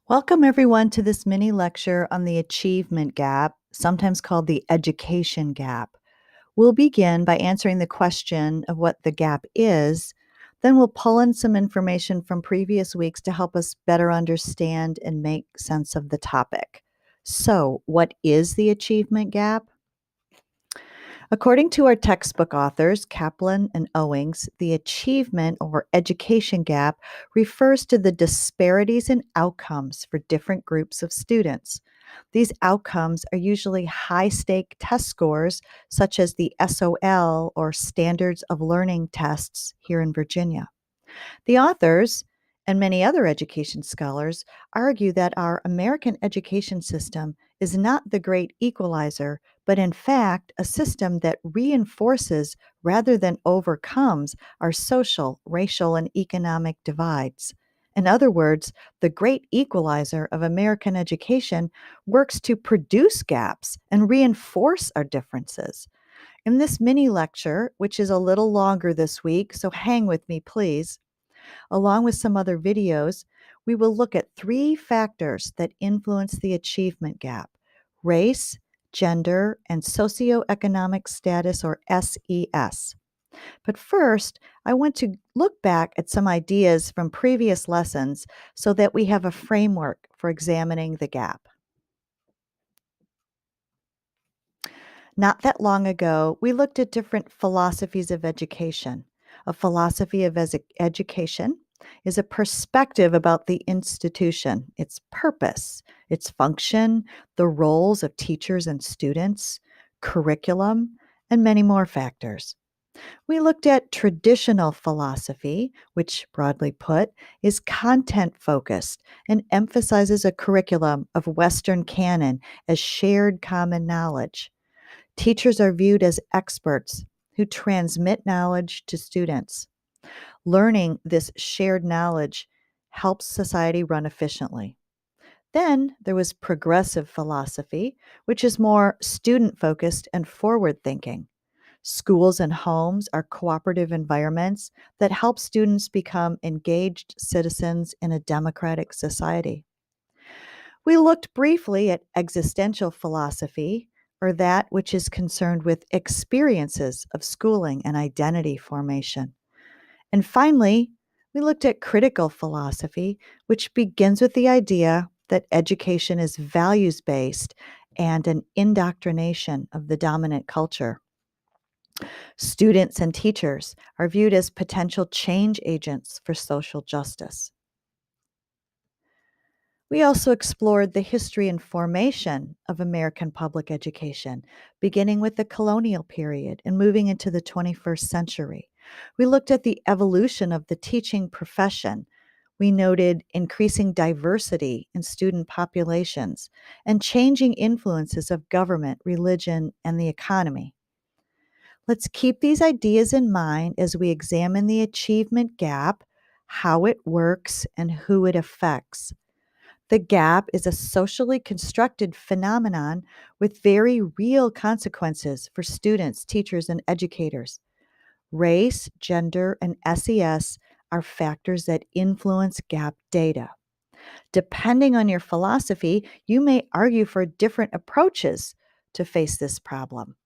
Welcome, everyone, to this mini lecture on the achievement gap, sometimes called the education gap. We'll begin by answering the question of what the gap is. Then we'll pull in some information from previous weeks to help us better understand and make sense of the topic. So, what is the achievement gap? According to our textbook authors, Kaplan and Owings, the achievement or education gap refers to the disparities in outcomes for different groups of students. These outcomes are usually high stake test scores, such as the SOL or Standards of Learning tests here in Virginia. The authors and many other education scholars argue that our American education system is not the great equalizer, but in fact a system that reinforces rather than overcomes our social, racial, and economic divides. In other words, the great equalizer of American education works to produce gaps and reinforce our differences. In this mini lecture, which is a little longer this week, so hang with me, please, along with some other videos, we will look at three factors that influence the achievement gap: race, gender, and socioeconomic status, or SES. But first, I want to look back at some ideas from previous lessons so that we have a framework for examining the gap. Not that long ago, we looked at different philosophies of education. A philosophy of education is a perspective about the institution, its purpose, its function, the roles of teachers and students, curriculum, and many more factors. We looked at traditional philosophy, which, broadly put, is content focused and emphasizes a curriculum of Western canon as shared common knowledge. Teachers are viewed as experts who transmit knowledge to students. Learning this shared knowledge helps society run efficiently. Then there was progressive philosophy, which is more student focused and forward thinking. Schools and homes are cooperative environments that help students become engaged citizens in a democratic society. We looked briefly at existential philosophy, or that which is concerned with experiences of schooling and identity formation. And finally, we looked at critical philosophy, which begins with the idea that education is values based and an indoctrination of the dominant culture. Students and teachers are viewed as potential change agents for social justice. We also explored the history and formation of American public education, beginning with the colonial period and moving into the 21st century. We looked at the evolution of the teaching profession. We noted increasing diversity in student populations and changing influences of government, religion, and the economy. Let's keep these ideas in mind as we examine the achievement gap, how it works, and who it affects. The gap is a socially constructed phenomenon with very real consequences for students, teachers, and educators. Race, gender, and SES are factors that influence gap data. Depending on your philosophy, you may argue for different approaches to face this problem.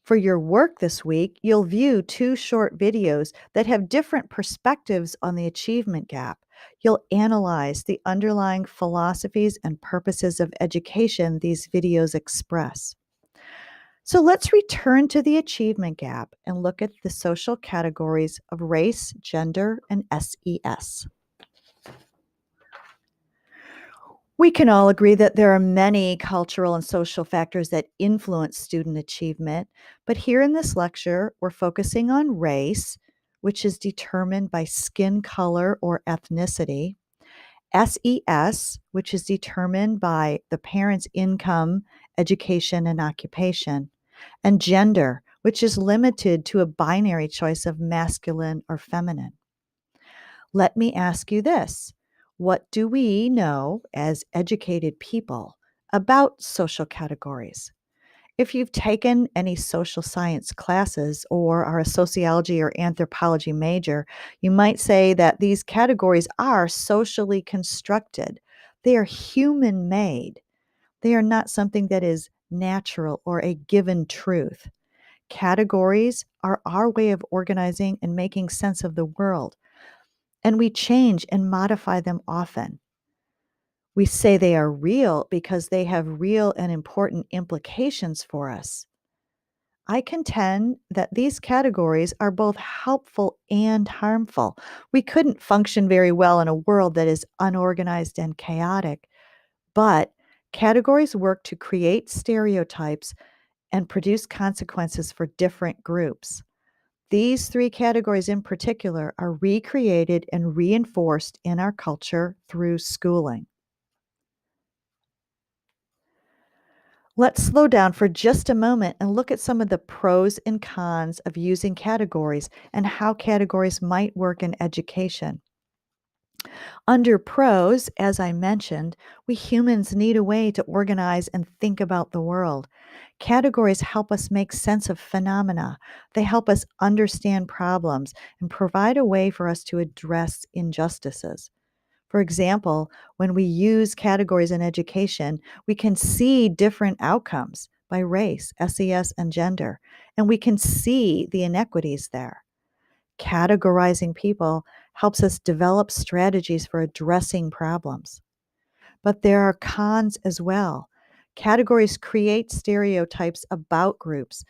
For your work this week, you'll view two short videos that have different perspectives on the achievement gap. You'll analyze the underlying philosophies and purposes of education these videos express. So let's return to the achievement gap and look at the social categories of race, gender, and SES. We can all agree that there are many cultural and social factors that influence student achievement, but here in this lecture, we're focusing on race, which is determined by skin color or ethnicity, SES, which is determined by the parent's income, education, and occupation, and gender, which is limited to a binary choice of masculine or feminine. Let me ask you this. What do we know as educated people about social categories? If you've taken any social science classes or are a sociology or anthropology major, you might say that these categories are socially constructed. They are human made. They are not something that is natural or a given truth. Categories are our way of organizing and making sense of the world, and we change and modify them often. We say they are real because they have real and important implications for us. I contend that these categories are both helpful and harmful. We couldn't function very well in a world that is unorganized and chaotic, but categories work to create stereotypes and produce consequences for different groups. These three categories in particular are recreated and reinforced in our culture through schooling. Let's slow down for just a moment and look at some of the pros and cons of using categories and how categories might work in education. Under pros, as I mentioned, we humans need a way to organize and think about the world. Categories help us make sense of phenomena. They help us understand problems and provide a way for us to address injustices. For example, when we use categories in education, we can see different outcomes by race, SES, and gender, and we can see the inequities there. Categorizing people helps us develop strategies for addressing problems. But there are cons as well. Categories create stereotypes about groups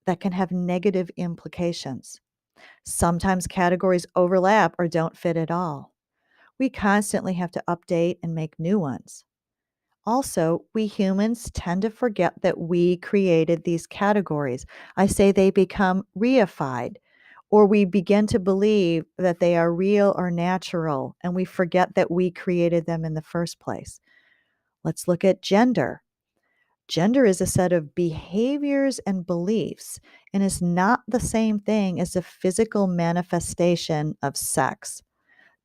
that can have negative implications. Sometimes categories overlap or don't fit at all. We constantly have to update and make new ones. Also, we humans tend to forget that we created these categories. I say they become reified, or we begin to believe that they are real or natural, and we forget that we created them in the first place. Let's look at gender. Gender is a set of behaviors and beliefs and is not the same thing as a physical manifestation of sex.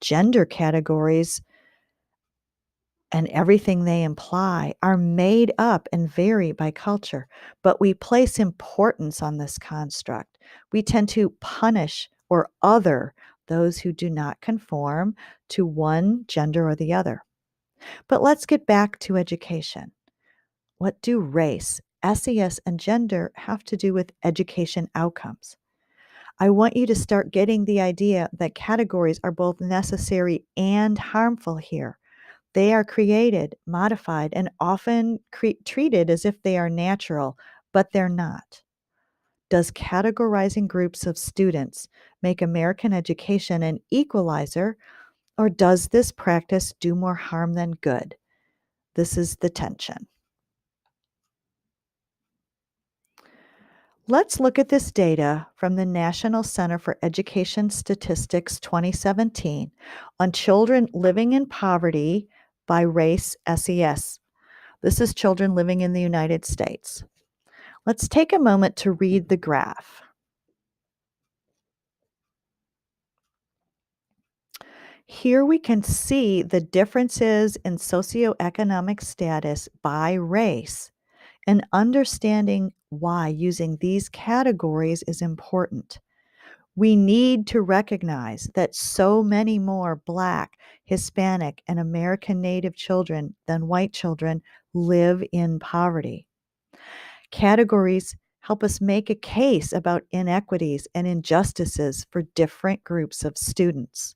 Gender categories and everything they imply are made up and vary by culture, but we place importance on this construct. We tend to punish or other those who do not conform to one gender or the other. But let's get back to education. What do race, SES, and gender have to do with education outcomes? I want you to start getting the idea that categories are both necessary and harmful here. They are created, modified, and often treated as if they are natural, but they're not. Does categorizing groups of students make American education an equalizer, or does this practice do more harm than good? This is the tension. Let's look at this data from the National Center for Education Statistics 2017 on children living in poverty by race SES. This is children living in the United States. Let's take a moment to read the graph. Here we can see the differences in socioeconomic status by race, and understanding why using these categories is important. We need to recognize that so many more Black, Hispanic, and American Native children than white children live in poverty. Categories help us make a case about inequities and injustices for different groups of students.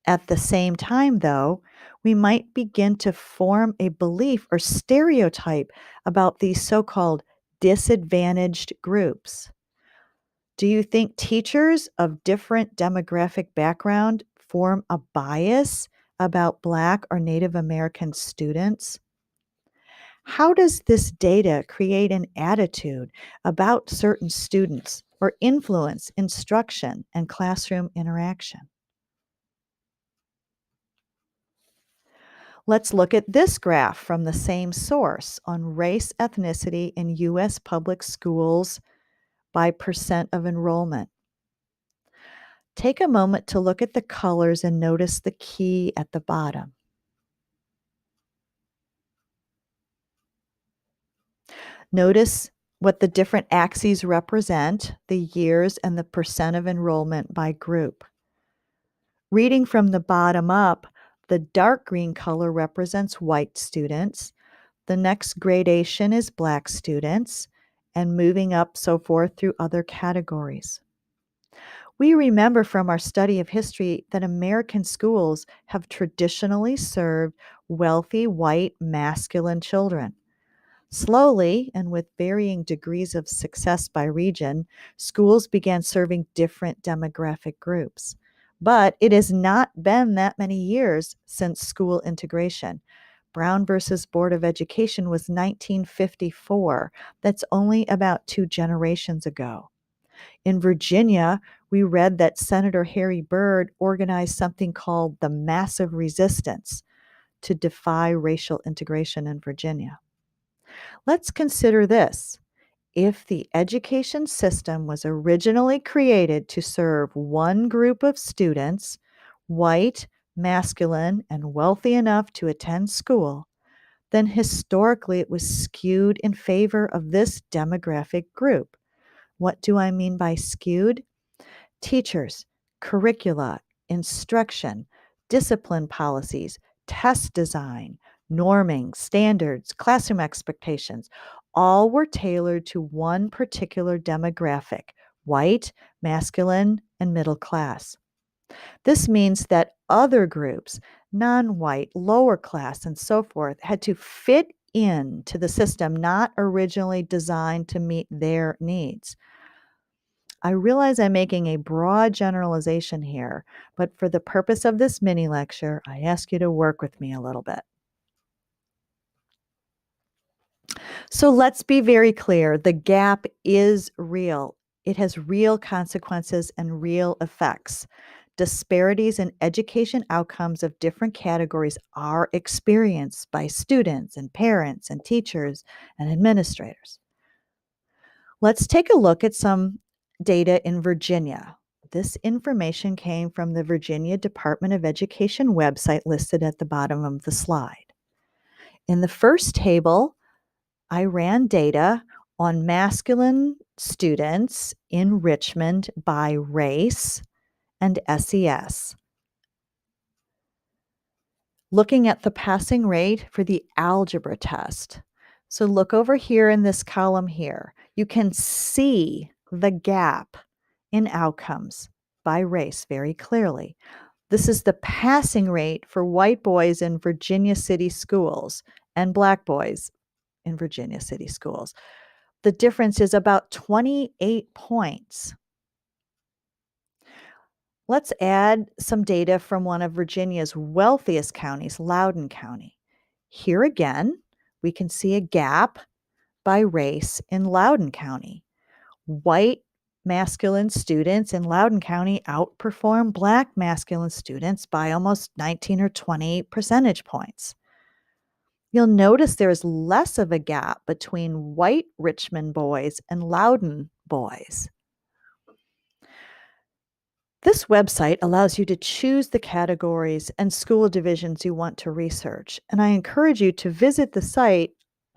At the same time, though, we might begin to form a belief or stereotype about these so called disadvantaged groups. Do you think teachers of different demographic background form a bias about Black or Native American students? How does this data create an attitude about certain students or influence instruction and classroom interaction? Let's look at this graph from the same source on race ethnicity in U.S. public schools by percent of enrollment. Take a moment to look at the colors and notice the key at the bottom. Notice what the different axes represent, the years and the percent of enrollment by group. Reading from the bottom up, The dark green color represents white students. The next gradation is Black students, and moving up so forth through other categories. We remember from our study of history that American schools have traditionally served wealthy, white, masculine children. Slowly, and with varying degrees of success by region, schools began serving different demographic groups. But it has not been that many years since school integration. Brown versus Board of Education was 1954. That's only about 2 generations ago. In Virginia, we read that Senator Harry Byrd organized something called the Massive Resistance to defy racial integration in Virginia. Let's consider this. If the education system was originally created to serve one group of students, white, masculine, and wealthy enough to attend school, then historically it was skewed in favor of this demographic group. What do I mean by skewed? Teachers, curricula, instruction, discipline policies, test design, norming, standards, classroom expectations, all were tailored to one particular demographic: white, masculine, and middle class. This means that other groups, non white, lower class, and so forth, had to fit into the system not originally designed to meet their needs. I realize I'm making a broad generalization here, but for the purpose of this mini lecture, I ask you to work with me a little bit. So let's be very clear. The gap is real. It has real consequences and real effects. Disparities in education outcomes of different categories are experienced by students and parents and teachers and administrators. Let's take a look at some data in Virginia. This information came from the Virginia Department of Education website listed at the bottom of the slide. In the first table, I ran data on masculine students in Richmond by race and SES, looking at the passing rate for the algebra test. So look over here in this column here. You can see the gap in outcomes by race very clearly. This is the passing rate for white boys in Virginia city schools and Black boys in Virginia city schools. The difference is about 28 points. Let's add some data from one of Virginia's wealthiest counties, Loudoun County. Here again, we can see a gap by race in Loudoun County. White masculine students in Loudoun County outperform Black masculine students by almost 19 or 20 percentage points. You'll notice there is less of a gap between white Richmond boys and Loudoun boys. This website allows you to choose the categories and school divisions you want to research, and I encourage you to visit the site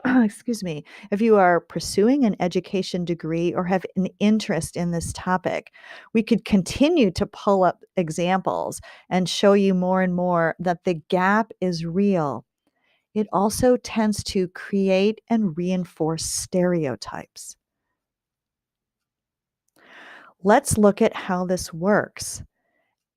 excuse me, if you are pursuing an education degree or have an interest in this topic. We could continue to pull up examples and show you more and more that the gap is real. It also tends to create and reinforce stereotypes. Let's look at how this works.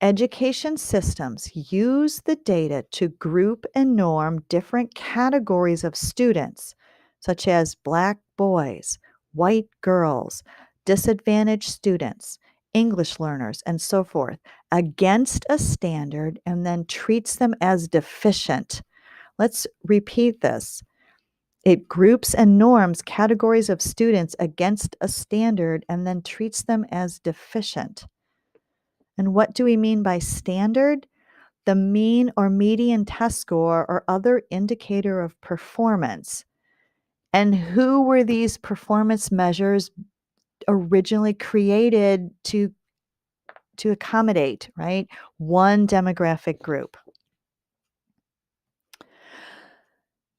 Education systems use the data to group and norm different categories of students, such as Black boys, white girls, disadvantaged students, English learners, and so forth, against a standard and then treats them as deficient. Let's repeat this. It groups and norms categories of students against a standard and then treats them as deficient. And what do we mean by standard? The mean or median test score or other indicator of performance. And who were these performance measures originally created to accommodate, right? One demographic group.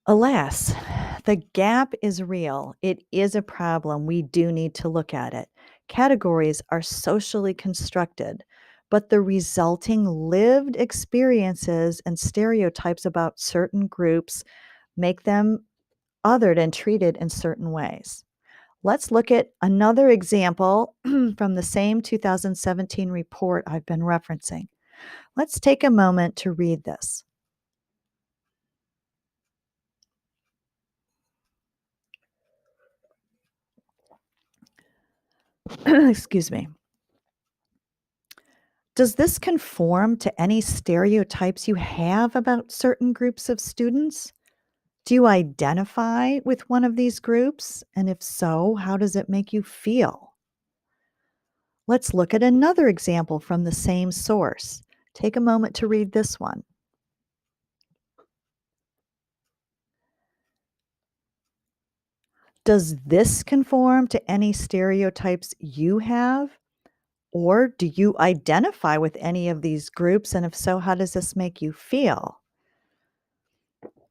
Alas, the gap is real. It is a problem. We do need to look at it. Categories are socially constructed. but the resulting lived experiences and stereotypes about certain groups make them othered and treated in certain ways. Let's look at another example from the same 2017 report I've been referencing. Let's take a moment to read this. Excuse me. Does this conform to any stereotypes you have about certain groups of students? Do you identify with one of these groups? And if so, how does it make you feel? Let's look at another example from the same source. Take a moment to read this one. Does this conform to any stereotypes you have? Or do you identify with any of these groups? And if so, how does this make you feel?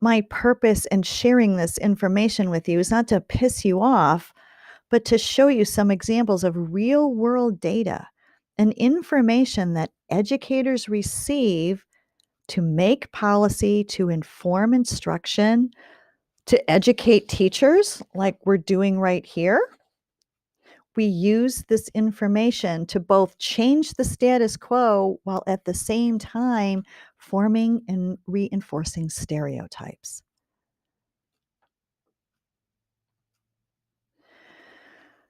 My purpose in sharing this information with you is not to piss you off, but to show you some examples of real world data and information that educators receive to make policy, to inform instruction, to educate teachers, like we're doing right here. We use this information to both change the status quo while at the same time forming and reinforcing stereotypes.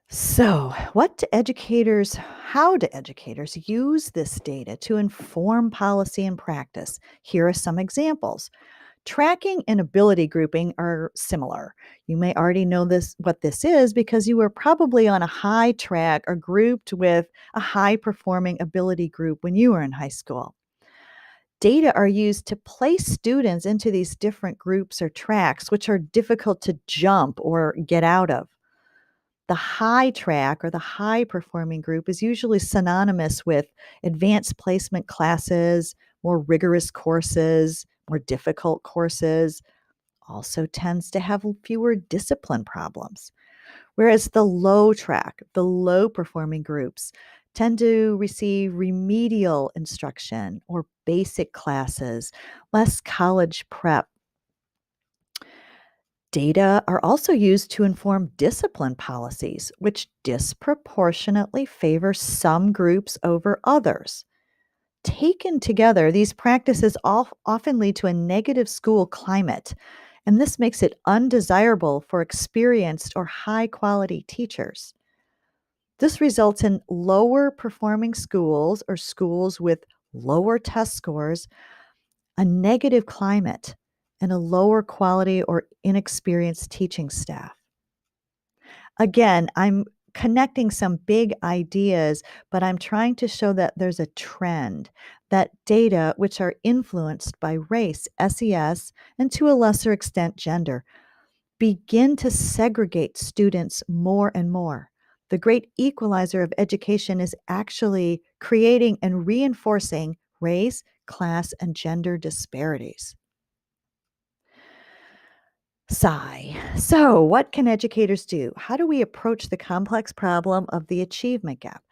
So, how do educators use this data to inform policy and practice? Here are some examples. Tracking and ability grouping are similar. You may already know what this is because you were probably on a high track or grouped with a high performing ability group when you were in high school. Data are used to place students into these different groups or tracks, which are difficult to jump or get out of. The high track or the high performing group is usually synonymous with advanced placement classes, more rigorous courses, more difficult courses, also tends to have fewer discipline problems. Whereas the low track, the low performing groups, tend to receive remedial instruction or basic classes, less college prep. Data are also used to inform discipline policies, which disproportionately favor some groups over others. Taken together, these practices often lead to a negative school climate, and this makes it undesirable for experienced or high quality teachers. This results in lower performing schools or schools with lower test scores, a negative climate, and a lower quality or inexperienced teaching staff. Again, I'm connecting some big ideas, but I'm trying to show that there's a trend, that data, which are influenced by race, SES, and to a lesser extent, gender, begin to segregate students more and more. The great equalizer of education is actually creating and reinforcing race, class, and gender disparities. Sigh. So, what can educators do? How do we approach the complex problem of the achievement gap?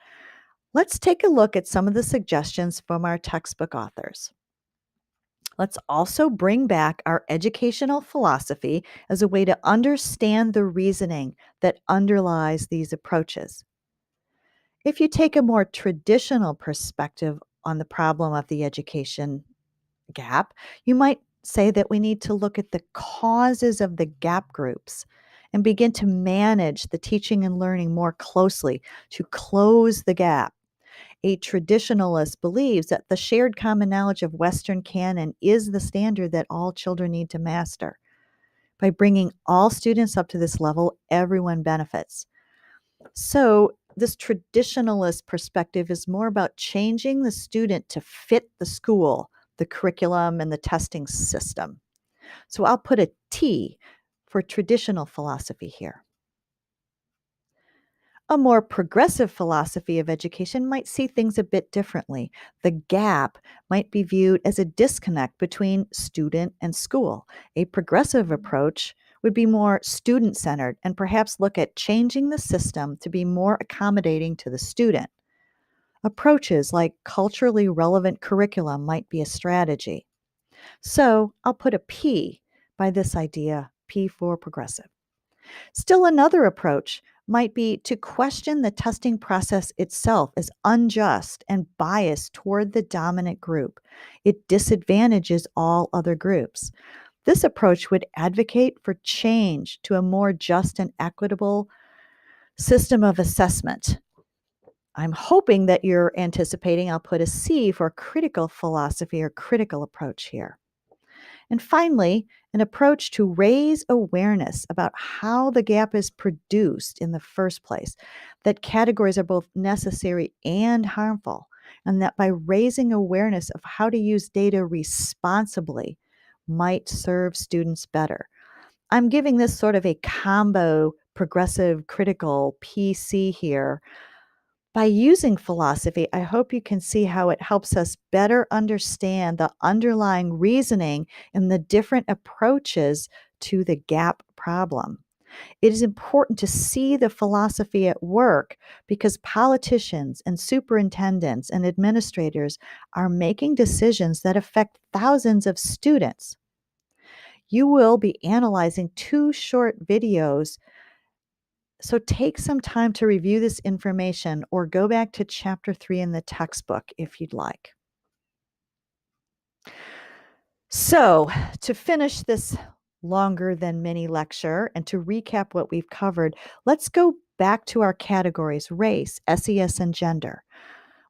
Let's take a look at some of the suggestions from our textbook authors. Let's also bring back our educational philosophy as a way to understand the reasoning that underlies these approaches. If you take a more traditional perspective on the problem of the education gap, you might say that we need to look at the causes of the gap groups and begin to manage the teaching and learning more closely to close the gap. A traditionalist believes that the shared common knowledge of Western canon is the standard that all children need to master. By bringing all students up to this level, everyone benefits. So, this traditionalist perspective is more about changing the student to fit the school, the curriculum, and the testing system. So, I'll put a T for traditional philosophy here. A more progressive philosophy of education might see things a bit differently. The gap might be viewed as a disconnect between student and school. A progressive approach would be more student centered and perhaps look at changing the system to be more accommodating to the student. Approaches like culturally relevant curriculum might be a strategy. So I'll put a P by this idea, P for progressive. Still, another approach might be to question the testing process itself as unjust and biased toward the dominant group. It disadvantages all other groups. This approach would advocate for change to a more just and equitable system of assessment. I'm hoping that you're anticipating I'll put a C for critical philosophy or critical approach here. And finally, an approach to raise awareness about how the gap is produced in the first place, that categories are both necessary and harmful, and that by raising awareness of how to use data responsibly might serve students better. I'm giving this sort of a combo progressive critical PC here. By using philosophy, I hope you can see how it helps us better understand the underlying reasoning and the different approaches to the gap problem. It is important to see the philosophy at work because politicians and superintendents and administrators are making decisions that affect thousands of students. You will be analyzing two short videos, so take some time to review this information or go back to chapter 3 in the textbook if you'd like. So, to finish this longer than mini lecture and to recap what we've covered, let's go back to our categories: race, SES, and gender.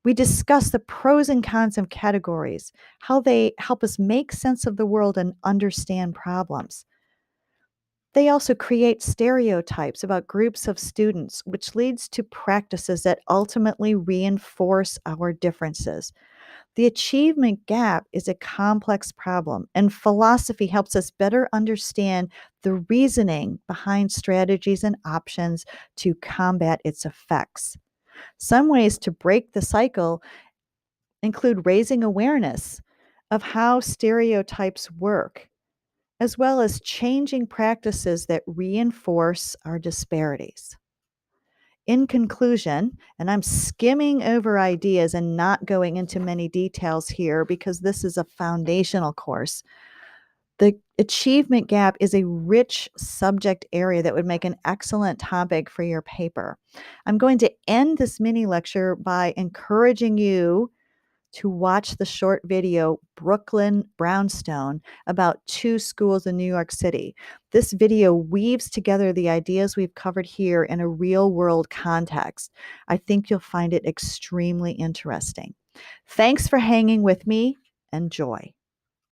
We discussed the pros and cons of categories, how they help us make sense of the world and understand problems. They also create stereotypes about groups of students, which leads to practices that ultimately reinforce our differences. The achievement gap is a complex problem, and philosophy helps us better understand the reasoning behind strategies and options to combat its effects. Some ways to break the cycle include raising awareness of how stereotypes work, as well as changing practices that reinforce our disparities. In conclusion, and I'm skimming over ideas and not going into many details here because this is a foundational course. The achievement gap is a rich subject area that would make an excellent topic for your paper. I'm going to end this mini lecture by encouraging you to watch the short video Brooklyn Brownstone about two schools in New York City. This video weaves together the ideas we've covered here in a real world context. I think you'll find it extremely interesting. Thanks for hanging with me. Enjoy.